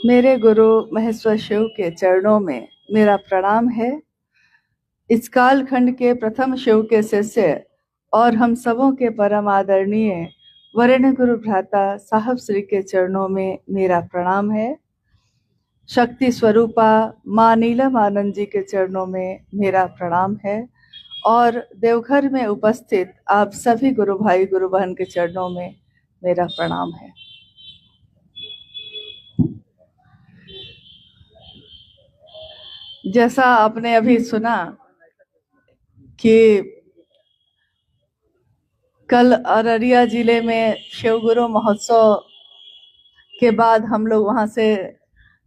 मेरे गुरु महेश्वर शिव के चरणों में मेरा प्रणाम है। इस कालखंड के प्रथम शिव के शिष्य और हम सबों के परम आदरणीय वरेण्य गुरु भ्राता साहब श्री के चरणों में मेरा प्रणाम है। शक्ति स्वरूपा माँ नीलम आनंद जी के चरणों में मेरा प्रणाम है और देवघर में उपस्थित आप सभी गुरु भाई गुरु बहन के चरणों में मेरा प्रणाम है। जैसा आपने अभी सुना कि कल अररिया जिले में शिव गुरु महोत्सव के बाद हम लोग वहां से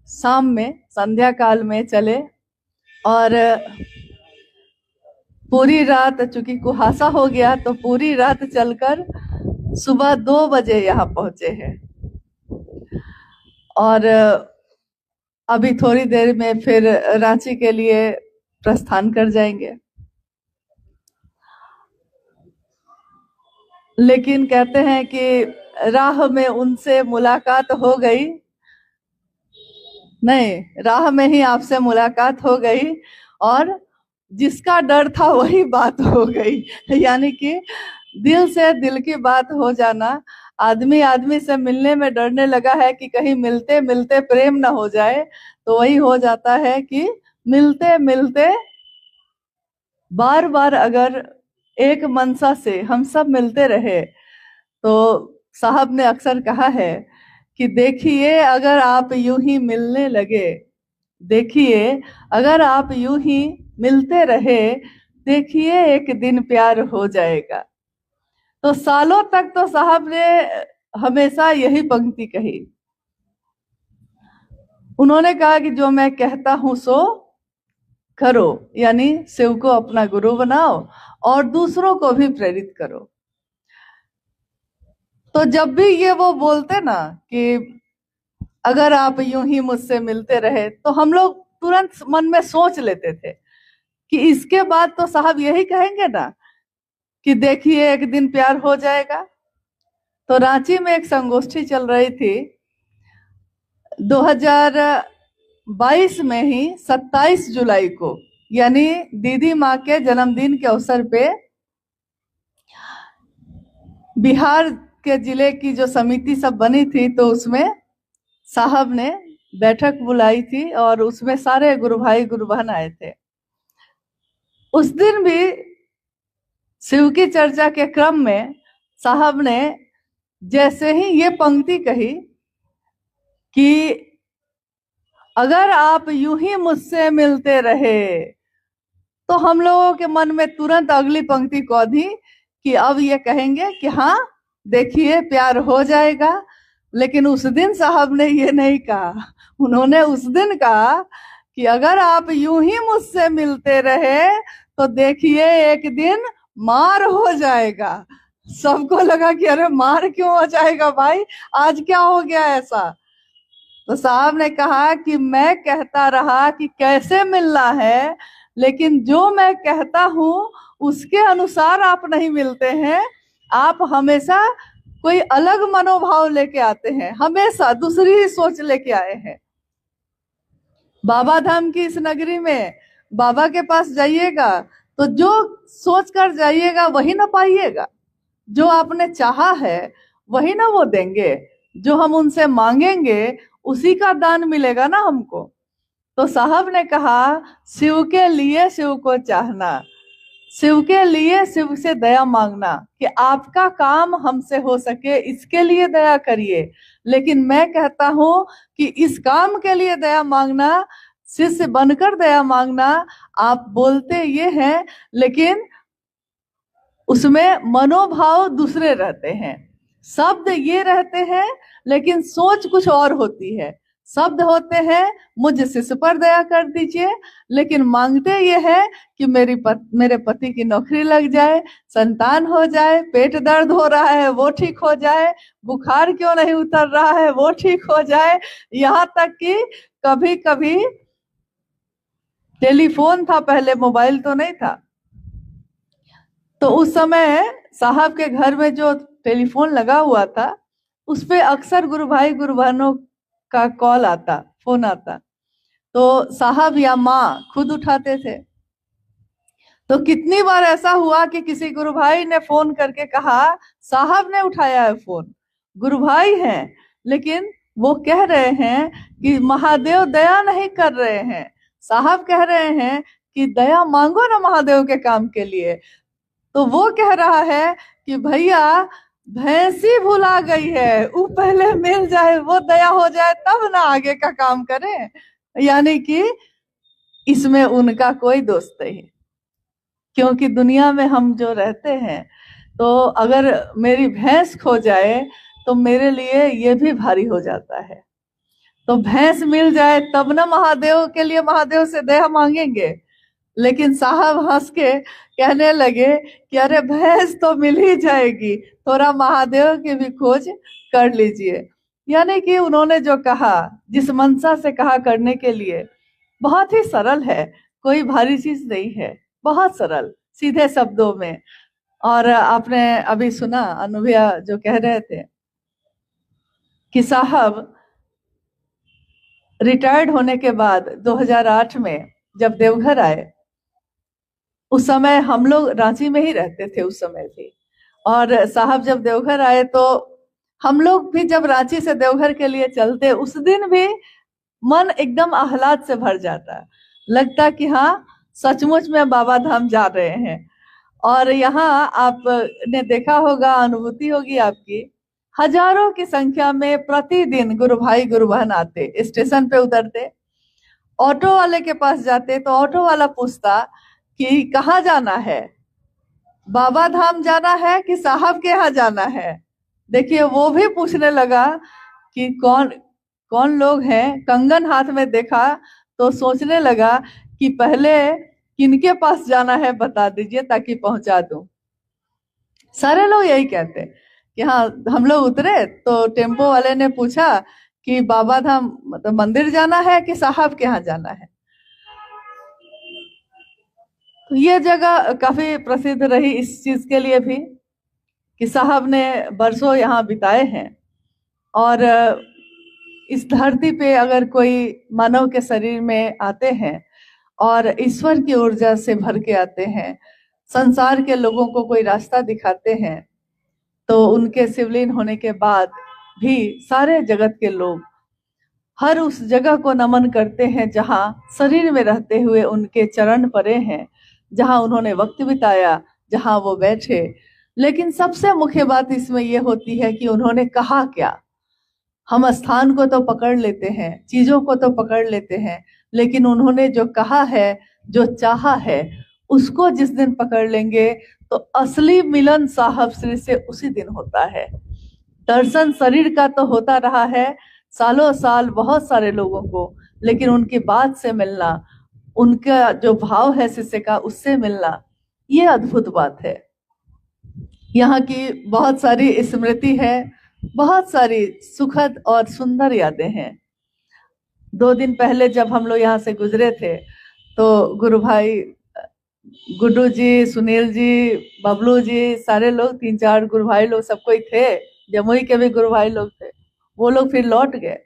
शाम में संध्या काल में चले और पूरी रात, चूंकि कुहासा हो गया तो पूरी रात चलकर सुबह 2 बजे यहाँ पहुंचे हैं और अभी थोड़ी देर में फिर रांची के लिए प्रस्थान कर जाएंगे। लेकिन कहते हैं कि राह में उनसे मुलाकात हो गई, नहीं, राह में ही आपसे मुलाकात हो गई और जिसका डर था वही बात हो गई। यानी कि दिल से दिल की बात हो जाना। आदमी आदमी से मिलने में डरने लगा है कि कहीं मिलते मिलते प्रेम ना हो जाए, तो वही हो जाता है कि मिलते मिलते बार बार अगर एक मनसा से हम सब मिलते रहे तो साहब ने अक्सर कहा है कि देखिए अगर आप यूं ही मिलने लगे, देखिए अगर आप यूं ही मिलते रहे, देखिए एक दिन प्यार हो जाएगा। तो सालों तक तो साहब ने हमेशा यही पंक्ति कही। उन्होंने कहा कि जो मैं कहता हूं सो करो, यानी शिव को अपना गुरु बनाओ और दूसरों को भी प्रेरित करो। तो जब भी ये वो बोलते ना कि अगर आप यूं ही मुझसे मिलते रहे, तो हम लोग तुरंत मन में सोच लेते थे कि इसके बाद तो साहब यही कहेंगे ना कि देखिए एक दिन प्यार हो जाएगा। तो रांची में एक संगोष्ठी चल रही थी 2022 में ही 27 जुलाई को, यानी दीदी माँ के जन्मदिन के अवसर पे बिहार के जिले की जो समिति सब बनी थी, तो उसमें साहब ने बैठक बुलाई थी और उसमें सारे गुरु भाई गुरु बहन आए थे। उस दिन भी शिव की चर्चा के क्रम में साहब ने जैसे ही ये पंक्ति कही कि अगर आप यूं ही मुझसे मिलते रहे, तो हम लोगों के मन में तुरंत अगली पंक्ति कह दी कि अब ये कहेंगे कि हाँ देखिए प्यार हो जाएगा। लेकिन उस दिन साहब ने ये नहीं कहा। उन्होंने उस दिन कहा कि अगर आप यूं ही मुझसे मिलते रहे तो देखिए एक दिन मार हो जाएगा। सबको लगा कि अरे मार क्यों हो जाएगा भाई, आज क्या हो गया ऐसा। तो साहब ने कहा कि मैं कहता रहा कि कैसे मिलना है, लेकिन जो मैं कहता हूं उसके अनुसार आप नहीं मिलते हैं। आप हमेशा कोई अलग मनोभाव लेके आते हैं, हमेशा दूसरी ही सोच लेके आए हैं। बाबा धाम की इस नगरी में बाबा के पास जाइएगा तो जो सोच कर जाइएगा वही ना पाइएगा। जो आपने चाहा है वही ना वो देंगे, जो हम उनसे मांगेंगे उसी का दान मिलेगा ना हमको। तो साहब ने कहा शिव के लिए शिव को चाहना, शिव के लिए शिव से दया मांगना कि आपका काम हमसे हो सके इसके लिए दया करिए। लेकिन मैं कहता हूं कि इस काम के लिए दया मांगना, शिष्य बनकर दया मांगना, आप बोलते ये हैं लेकिन उसमें मनोभाव दूसरे रहते हैं। शब्द ये रहते हैं लेकिन सोच कुछ और होती है। शब्द होते हैं मुझ शिष्य पर दया कर दीजिए, लेकिन मांगते ये है कि मेरे पति की नौकरी लग जाए, संतान हो जाए, पेट दर्द हो रहा है वो ठीक हो जाए, बुखार क्यों नहीं उतर रहा है वो ठीक हो जाए। यहाँ तक कि कभी कभी टेलीफोन था, पहले मोबाइल तो नहीं था, तो उस समय साहब के घर में जो टेलीफोन लगा हुआ था उस पे अक्सर गुरु भाई गुरु बहनों का कॉल आता फोन आता तो साहब या माँ खुद उठाते थे। तो कितनी बार ऐसा हुआ कि किसी गुरु भाई ने फोन करके कहा साहब ने उठाया है फोन, गुरु भाई हैं, लेकिन वो कह रहे हैं कि महादेव दया नहीं कर रहे हैं। साहब कह रहे हैं कि दया मांगो ना महादेव के काम के लिए। तो वो कह रहा है कि भैया भैंसी भुला गई है, वो पहले मिल जाए, वो दया हो जाए तब ना आगे का काम करें। यानी कि इसमें उनका कोई दोष नहीं, क्योंकि दुनिया में हम जो रहते हैं तो अगर मेरी भैंस खो जाए तो मेरे लिए ये भी भारी हो जाता है। तो भैंस मिल जाए तब ना महादेव के लिए महादेव से दया मांगेंगे। लेकिन साहब हंस के कहने लगे कि अरे भैंस तो मिल ही जाएगी, थोड़ा महादेव की भी खोज कर लीजिए। यानी कि उन्होंने जो कहा, जिस मंशा से कहा करने के लिए, बहुत ही सरल है, कोई भारी चीज नहीं है, बहुत सरल सीधे शब्दों में। और आपने अभी सुना अनुभैया जो कह रहे थे कि साहब रिटायर्ड होने के बाद 2008 में जब देवघर आए, उस समय हम लोग रांची में ही रहते थे उस समय भी, और साहब जब देवघर आए तो हम लोग भी जब रांची से देवघर के लिए चलते, उस दिन भी मन एकदम आह्लाद से भर जाता, लगता कि हाँ सचमुच में बाबा धाम जा रहे हैं। और यहाँ आपने देखा होगा, अनुभूति होगी आपकी, हजारों की संख्या में प्रतिदिन गुरु भाई गुरु बहन आते, स्टेशन पे उतरते, ऑटो वाले के पास जाते तो ऑटो वाला पूछता कि कहाँ जाना है, बाबा धाम जाना है कि साहब के यहाँ जाना है। देखिए वो भी पूछने लगा कि कौन कौन लोग हैं। कंगन हाथ में देखा तो सोचने लगा कि पहले किनके पास जाना है बता दीजिए ताकि पहुंचा दूं। सारे लोग यही कहते कि हाँ, हम लोग उतरे तो टेम्पो वाले ने पूछा कि बाबा धाम मतलब मंदिर जाना है कि साहब के यहाँ जाना है। तो ये जगह काफी प्रसिद्ध रही इस चीज के लिए भी कि साहब ने बरसों यहाँ बिताए हैं। और इस धरती पे अगर कोई मानव के शरीर में आते हैं और ईश्वर की ऊर्जा से भर के आते हैं, संसार के लोगों को कोई रास्ता दिखाते हैं, तो उनके शिवलीन होने के बाद भी सारे जगत के लोग हर उस जगह को नमन करते हैं जहां शरीर में रहते हुए उनके चरण पड़े हैं, जहां उन्होंने वक्त बिताया, जहां वो बैठे। लेकिन सबसे मुख्य बात इसमें यह होती है कि उन्होंने कहा क्या। हम स्थान को तो पकड़ लेते हैं, चीजों को तो पकड़ लेते हैं, लेकिन उन्होंने जो कहा है, जो चाहा है, उसको जिस दिन पकड़ लेंगे तो असली मिलन साहब श्री से उसी दिन होता है। दर्शन शरीर का तो होता रहा है सालों साल बहुत सारे लोगों को, लेकिन उनकी बात से मिलना, उनका जो भाव है शिष्य का, उससे मिलना, ये अद्भुत बात है। यहाँ की बहुत सारी स्मृति है, बहुत सारी सुखद और सुंदर यादें हैं। 2 दिन पहले जब हम लोग यहाँ से गुजरे थे तो गुरु भाई गुड्डू जी, सुनील जी, बबलू जी, सारे लोग 3-4 गुरु भाई लोग सब कोई थे, जमुई के भी गुरु भाई लोग थे, वो लोग फिर लौट गए।